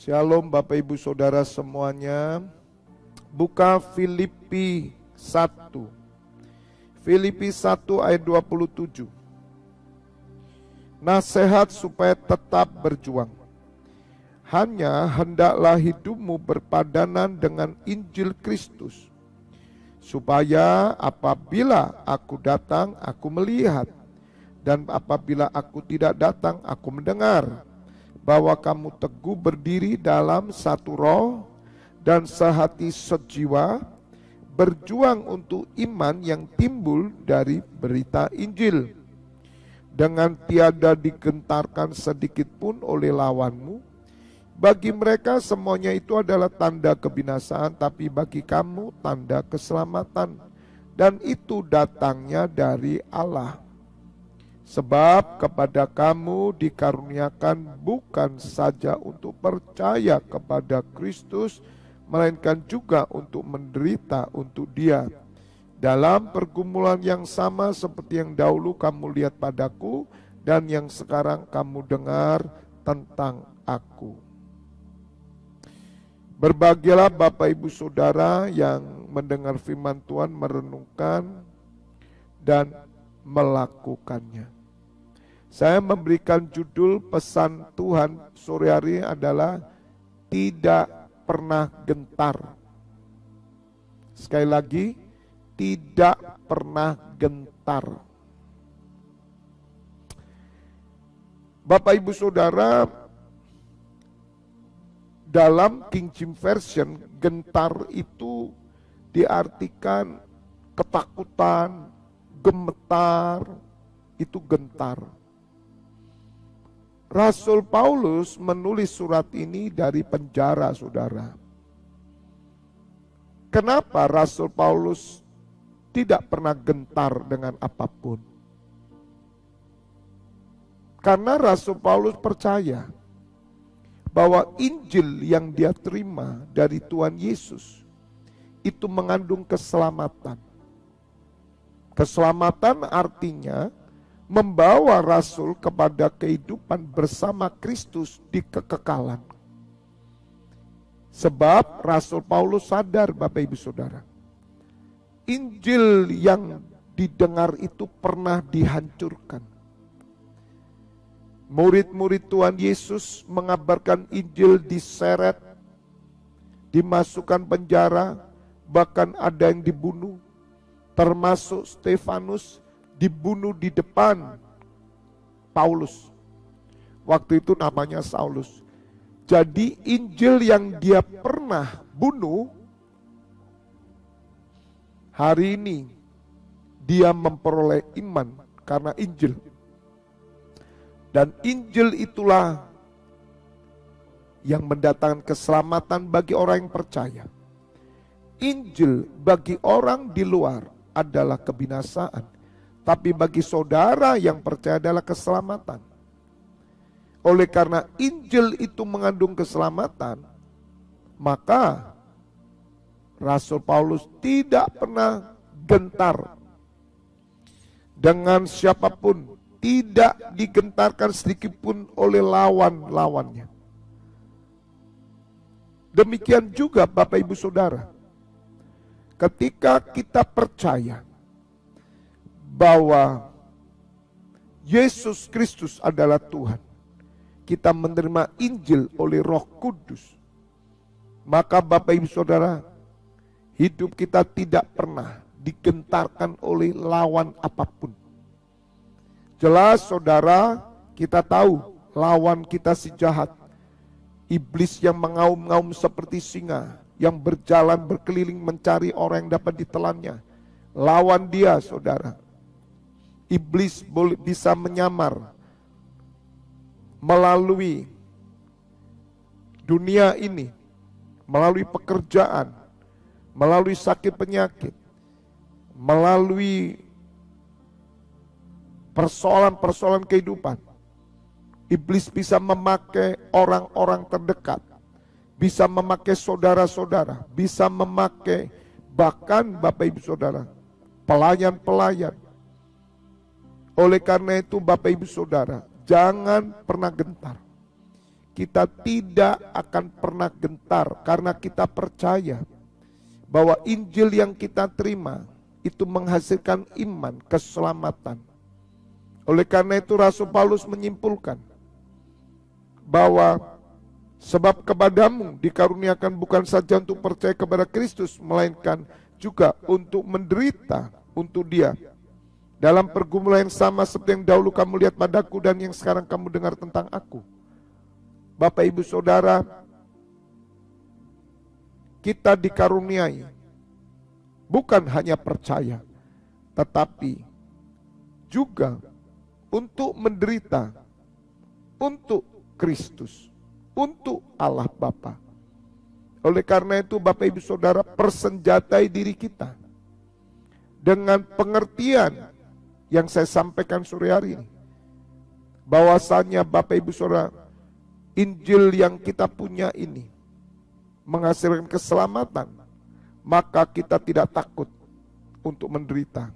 Shalom Bapak Ibu Saudara semuanya. Buka Filipi 1. Filipi 1 ayat 27. Nasihat supaya tetap berjuang. Hanya hendaklah hidupmu berpadanan dengan Injil Kristus, supaya apabila aku datang, aku melihat, dan apabila aku tidak datang, aku mendengar, bahwa kamu teguh berdiri dalam satu roh dan sehati sejiwa, berjuang untuk iman yang timbul dari berita Injil, dengan tiada digentarkan sedikit pun oleh lawanmu. Bagi mereka semuanya itu adalah tanda kebinasaan, tapi bagi kamu tanda keselamatan, dan itu datangnya dari Allah. Sebab kepada kamu dikaruniakan bukan saja untuk percaya kepada Kristus, melainkan juga untuk menderita untuk Dia, dalam pergumulan yang sama seperti yang dahulu kamu lihat padaku, dan yang sekarang kamu dengar tentang aku. Berbahagialah Bapak Ibu Saudara yang mendengar firman Tuhan, merenungkan dan melakukannya. Saya memberikan judul pesan Tuhan sore hari adalah tidak pernah gentar. Sekali lagi, tidak pernah gentar. Bapak Ibu Saudara, dalam King James Version, gentar itu diartikan ketakutan, gemetar, itu gentar. Rasul Paulus menulis surat ini dari penjara, saudara. Kenapa Rasul Paulus tidak pernah gentar dengan apapun? Karena Rasul Paulus percaya bahwa Injil yang dia terima dari Tuhan Yesus itu mengandung keselamatan. Keselamatan artinya membawa Rasul kepada kehidupan bersama Kristus di kekekalan. Sebab Rasul Paulus sadar, Bapak Ibu Saudara, Injil yang didengar itu pernah dihancurkan. Murid-murid Tuhan Yesus mengabarkan Injil diseret, dimasukkan penjara, bahkan ada yang dibunuh, termasuk Stefanus, dibunuh di depan Paulus. Waktu itu namanya Saulus. Jadi Injil yang dia pernah bunuh, hari ini dia memperoleh iman karena Injil. Dan Injil itulah yang mendatangkan keselamatan bagi orang yang percaya. Injil bagi orang di luar adalah kebinasaan, tapi bagi saudara yang percaya adalah keselamatan. Oleh karena Injil itu mengandung keselamatan, maka Rasul Paulus tidak pernah gentar dengan siapapun, tidak digentarkan sedikit pun oleh lawan-lawannya. Demikian juga Bapak Ibu Saudara, ketika kita percaya bahwa Yesus Kristus adalah Tuhan, kita menerima Injil oleh Roh Kudus, maka Bapak Ibu Saudara, hidup kita tidak pernah digentarkan oleh lawan apapun. Jelas saudara, kita tahu lawan kita si jahat, iblis yang mengaum-ngaum seperti singa, yang berjalan berkeliling mencari orang yang dapat ditelannya. Lawan dia saudara, iblis bisa menyamar melalui dunia ini, melalui pekerjaan, melalui sakit penyakit, melalui persoalan-persoalan kehidupan. Iblis bisa memakai orang-orang terdekat, bisa memakai saudara-saudara, bisa memakai bahkan Bapak Ibu Saudara, pelayan-pelayan. Oleh karena itu Bapak Ibu Saudara, jangan pernah gentar. kita tidak akan pernah gentar karena kita percaya bahwa Injil yang kita terima itu menghasilkan iman, keselamatan. Oleh karena itu Rasul Paulus menyimpulkan bahwa sebab kepadamu dikaruniakan bukan saja untuk percaya kepada Kristus, melainkan juga untuk menderita untuk Dia. Dalam pergumulan yang sama seperti yang dahulu kamu lihat padaku dan yang sekarang kamu dengar tentang aku. Bapak Ibu Saudara, kita dikaruniai bukan hanya percaya, tetapi juga untuk menderita untuk Kristus, untuk Allah Bapa. Oleh karena itu Bapak Ibu Saudara, persenjatai diri kita dengan pengertian yang saya sampaikan sore hari ini, bahwasanya Bapak Ibu Saudara, Injil yang kita punya ini menghasilkan keselamatan, maka kita tidak takut untuk menderita.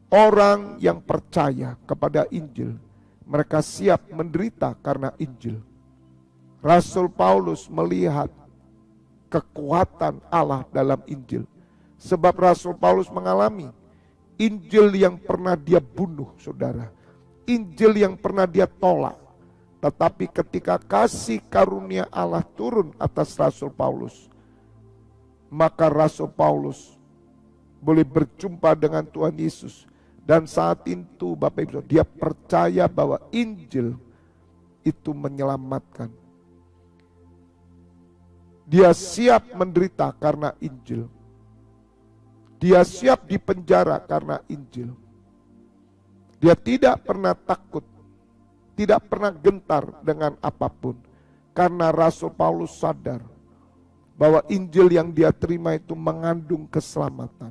Orang yang percaya kepada Injil, mereka siap menderita karena Injil. Rasul Paulus melihat kekuatan Allah dalam Injil. Sebab Rasul Paulus mengalami Injil yang pernah dia bunuh, saudara. Injil yang pernah dia tolak. Tetapi ketika kasih karunia Allah turun atas Rasul Paulus, maka Rasul Paulus boleh berjumpa dengan Tuhan Yesus. Dan saat itu Bapak Ibu, dia percaya bahwa Injil itu menyelamatkan. Dia siap menderita karena Injil. Dia siap dipenjara karena Injil. Dia tidak pernah takut, tidak pernah gentar dengan apapun. Karena Rasul Paulus sadar bahwa Injil yang dia terima itu mengandung keselamatan.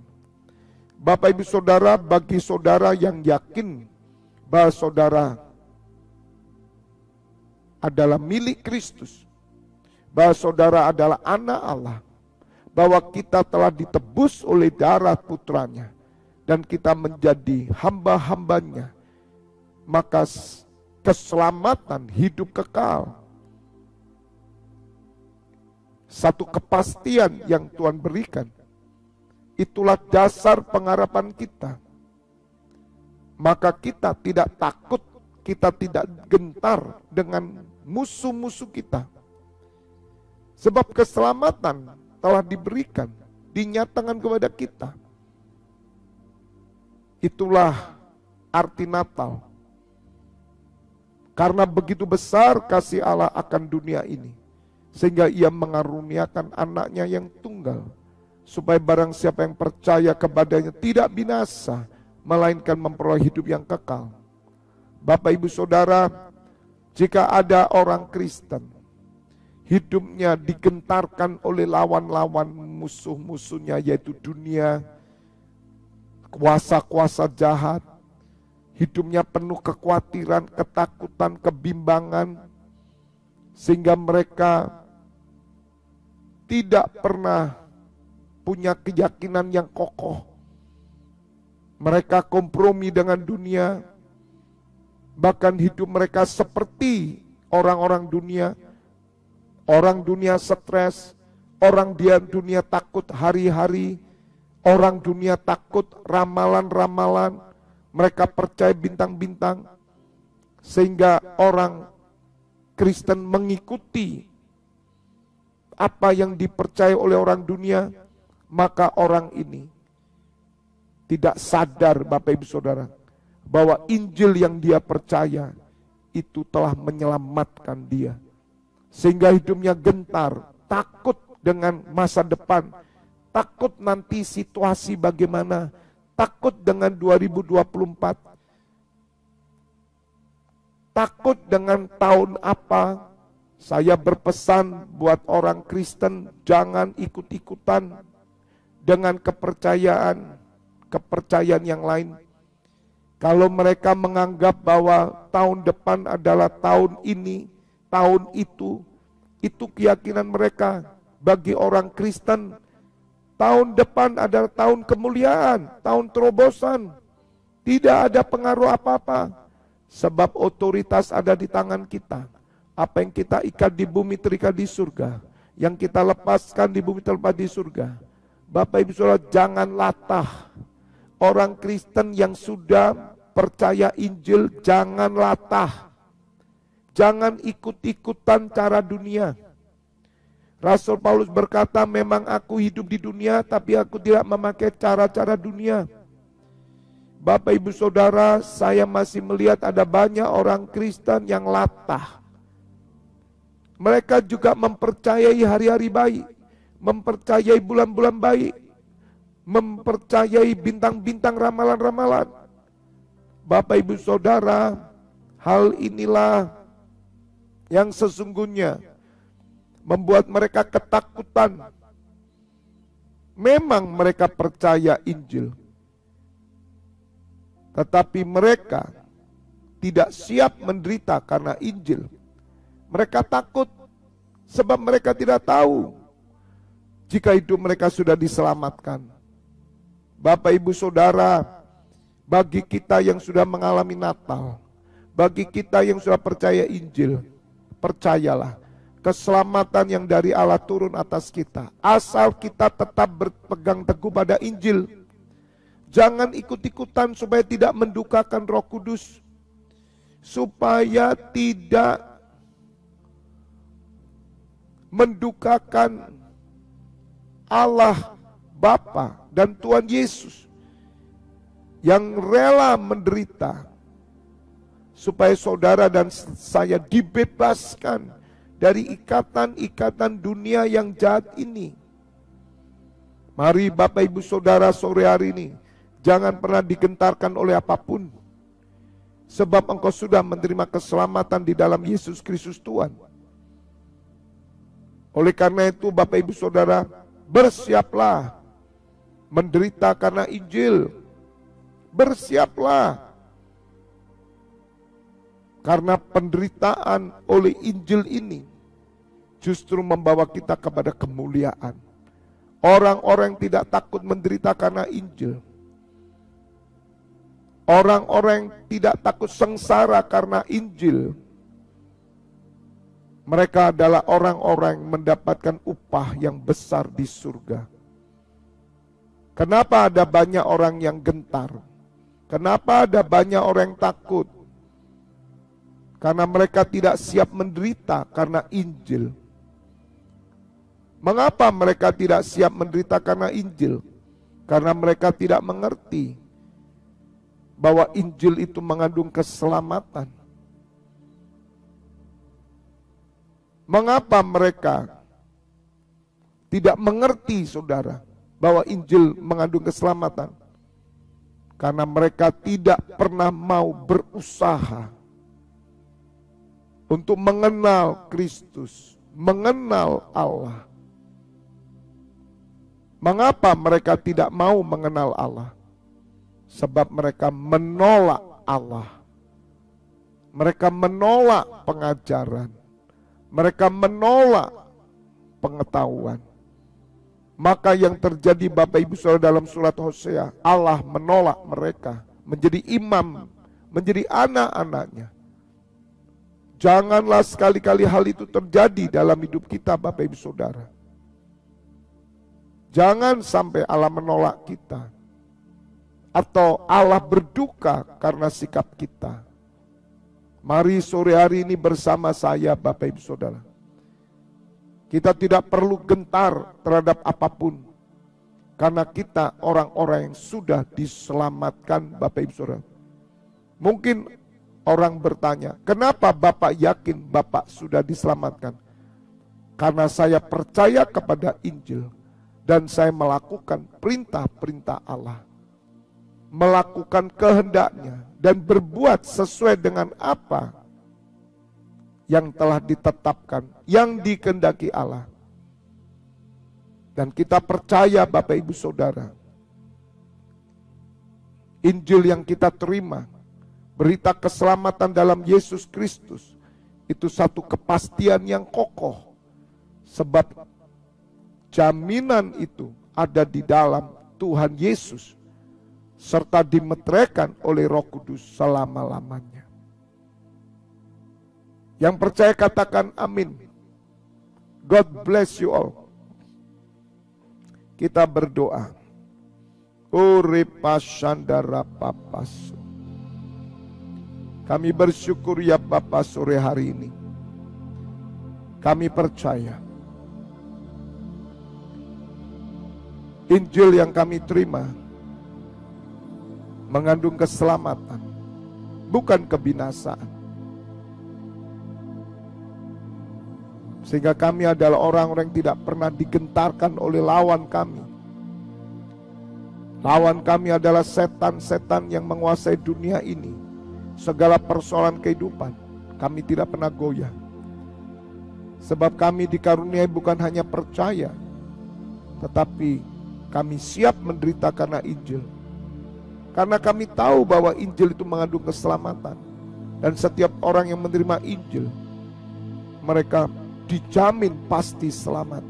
Bapak Ibu Saudara, bagi saudara yang yakin bahwa saudara adalah milik Kristus, bahwa saudara adalah anak Allah, bahwa kita telah ditebus oleh darah putranya, dan kita menjadi hamba-hambanya, maka keselamatan hidup kekal, satu kepastian yang Tuhan berikan, itulah dasar pengharapan kita. Maka kita tidak takut, kita tidak gentar dengan musuh-musuh kita. Sebab keselamatan telah diberikan, dinyatakan kepada kita. Itulah arti Natal. Karena begitu besar kasih Allah akan dunia ini, sehingga Ia mengaruniakan anaknya yang tunggal, supaya barang siapa yang percaya kepadanya tidak binasa, melainkan memperoleh hidup yang kekal. Bapak Ibu Saudara, jika ada orang Kristen, hidupnya digentarkan oleh lawan-lawan musuh-musuhnya, yaitu dunia, kuasa-kuasa jahat, hidupnya penuh kekhawatiran, ketakutan, kebimbangan, sehingga mereka tidak pernah punya keyakinan yang kokoh. Mereka kompromi dengan dunia, bahkan hidup mereka seperti orang-orang dunia. Orang dunia stres, orang dunia takut hari-hari, orang dunia takut ramalan-ramalan, mereka percaya bintang-bintang, sehingga orang Kristen mengikuti apa yang dipercaya oleh orang dunia. Maka orang ini tidak sadar, Bapak Ibu Saudara, bahwa Injil yang dia percaya itu telah menyelamatkan dia. Sehingga hidupnya gentar, takut dengan masa depan, takut nanti situasi bagaimana, takut dengan 2024, takut dengan tahun apa. Saya berpesan buat orang Kristen, jangan ikut-ikutan dengan kepercayaan yang lain. Kalau mereka menganggap bahwa tahun depan adalah tahun ini, tahun itu keyakinan mereka. Bagi orang Kristen, tahun depan adalah tahun kemuliaan, tahun terobosan. Tidak ada pengaruh apa-apa, sebab otoritas ada di tangan kita. Apa yang kita ikat di bumi terikat di surga. Yang kita lepaskan di bumi terlepas di surga. Bapak Ibu Saudara, jangan latah. Orang Kristen yang sudah percaya Injil, jangan latah. Jangan ikut-ikutan cara dunia. Rasul Paulus berkata, memang aku hidup di dunia, tapi aku tidak memakai cara-cara dunia. Bapak Ibu Saudara, saya masih melihat ada banyak orang Kristen yang latah. Mereka juga mempercayai hari-hari baik, mempercayai bulan-bulan baik, mempercayai bintang-bintang ramalan-ramalan. Bapak Ibu Saudara, hal inilah yang sesungguhnya membuat mereka ketakutan. Memang mereka percaya Injil, tetapi mereka tidak siap menderita karena Injil. Mereka takut sebab mereka tidak tahu jika hidup mereka sudah diselamatkan. Bapak Ibu Saudara, bagi kita yang sudah mengalami Natal, bagi kita yang sudah percaya Injil, percayalah, keselamatan yang dari Allah turun atas kita, asal kita tetap berpegang teguh pada Injil. Jangan ikut-ikutan supaya tidak mendukakan Roh Kudus, supaya tidak mendukakan Allah Bapa dan Tuhan Yesus yang rela menderita supaya saudara dan saya dibebaskan dari ikatan-ikatan dunia yang jahat ini. Mari Bapak Ibu Saudara, sore hari ini jangan pernah digentarkan oleh apapun, sebab engkau sudah menerima keselamatan di dalam Yesus Kristus Tuhan. Oleh karena itu Bapak Ibu Saudara, bersiaplah menderita karena Injil. Bersiaplah. Karena penderitaan oleh Injil ini justru membawa kita kepada kemuliaan. Orang-orang yang tidak takut menderita karena Injil. Orang-orang yang tidak takut sengsara karena Injil. Mereka adalah orang-orang yang mendapatkan upah yang besar di surga. Kenapa ada banyak orang yang gentar? Kenapa ada banyak orang yang takut? Karena mereka tidak siap menderita karena Injil. Mengapa mereka tidak siap menderita karena Injil? Karena mereka tidak mengerti bahwa Injil itu mengandung keselamatan. Mengapa mereka tidak mengerti, saudara, bahwa Injil mengandung keselamatan? Karena mereka tidak pernah mau berusaha untuk mengenal Kristus, mengenal Allah. Mengapa mereka tidak mau mengenal Allah? Sebab mereka menolak Allah. Mereka menolak pengajaran. Mereka menolak pengetahuan. Maka yang terjadi Bapak Ibu Saudara dalam surat Hosea, Allah menolak mereka menjadi imam, menjadi anak-anaknya. Janganlah sekali-kali hal itu terjadi dalam hidup kita Bapak Ibu Saudara. Jangan sampai Allah menolak kita, atau Allah berduka karena sikap kita. Mari sore hari ini bersama saya Bapak Ibu Saudara. Kita tidak perlu gentar terhadap apapun. Karena kita orang-orang yang sudah diselamatkan Bapak Ibu Saudara. Mungkin orang bertanya, kenapa Bapak yakin Bapak sudah diselamatkan? Karena saya percaya kepada Injil. Dan saya melakukan perintah-perintah Allah. Melakukan kehendaknya dan berbuat sesuai dengan apa yang telah ditetapkan, yang dikehendaki Allah. Dan kita percaya Bapak Ibu Saudara, Injil yang kita terima, berita keselamatan dalam Yesus Kristus, itu satu kepastian yang kokoh. Sebab jaminan itu ada di dalam Tuhan Yesus, serta dimeteraikan oleh Roh Kudus selama-lamanya. Yang percaya katakan amin. God bless you all. Kita berdoa. Uripasandara papasu. Kami bersyukur ya Bapa sore hari ini. Kami percaya Injil yang kami terima mengandung keselamatan, bukan kebinasaan. Sehingga kami adalah orang-orang yang tidak pernah digentarkan oleh lawan kami. Lawan kami adalah setan-setan yang menguasai dunia ini. Segala persoalan kehidupan, kami tidak pernah goyah. Sebab kami dikaruniai bukan hanya percaya, tetapi kami siap menderita karena Injil. Karena kami tahu bahwa Injil itu mengandung keselamatan. Dan setiap orang yang menerima Injil, mereka dijamin pasti selamat.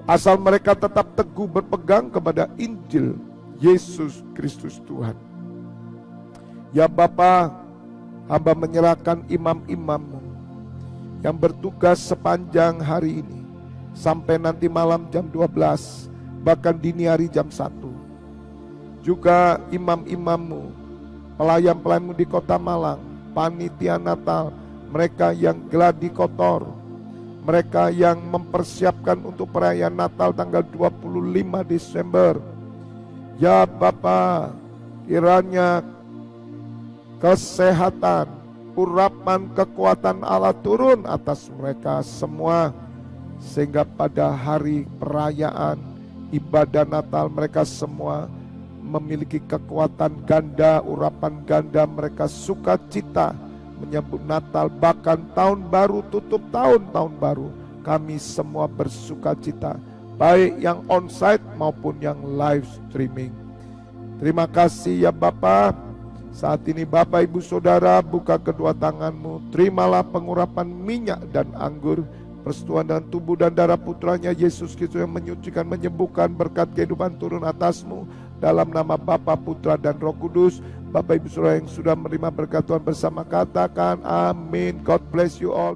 Asal mereka tetap teguh berpegang kepada Injil Yesus Kristus Tuhan. Ya Bapa, hamba menyerahkan imam-imam-Mu yang bertugas sepanjang hari ini sampai nanti malam jam 12, bahkan dini hari jam 1. Juga imam-imam-Mu, pelayan-pelayan-Mu di Kota Malang, panitia Natal, mereka yang gladi kotor, mereka yang mempersiapkan untuk perayaan Natal tanggal 25 Desember. Ya Bapa, kiranya kesehatan, urapan kekuatan Allah turun atas mereka semua, sehingga pada hari perayaan ibadah Natal mereka semua memiliki kekuatan ganda, urapan ganda, mereka sukacita menyambut Natal, bahkan tahun baru, tutup tahun baru. Kami semua bersukacita, baik yang onsite maupun yang live streaming. Terima kasih ya Bapa. Saat ini Bapak Ibu Saudara, buka kedua tangan-Mu, terimalah pengurapan minyak dan anggur, persetujuan dan tubuh dan darah putranya Yesus Kristus yang menyucikan, menyembuhkan, berkat kehidupan turun atas-Mu. Dalam nama Bapa, Putra dan Roh Kudus. Bapak Ibu Saudara yang sudah menerima berkat Tuhan bersama, katakan amin. God bless you all.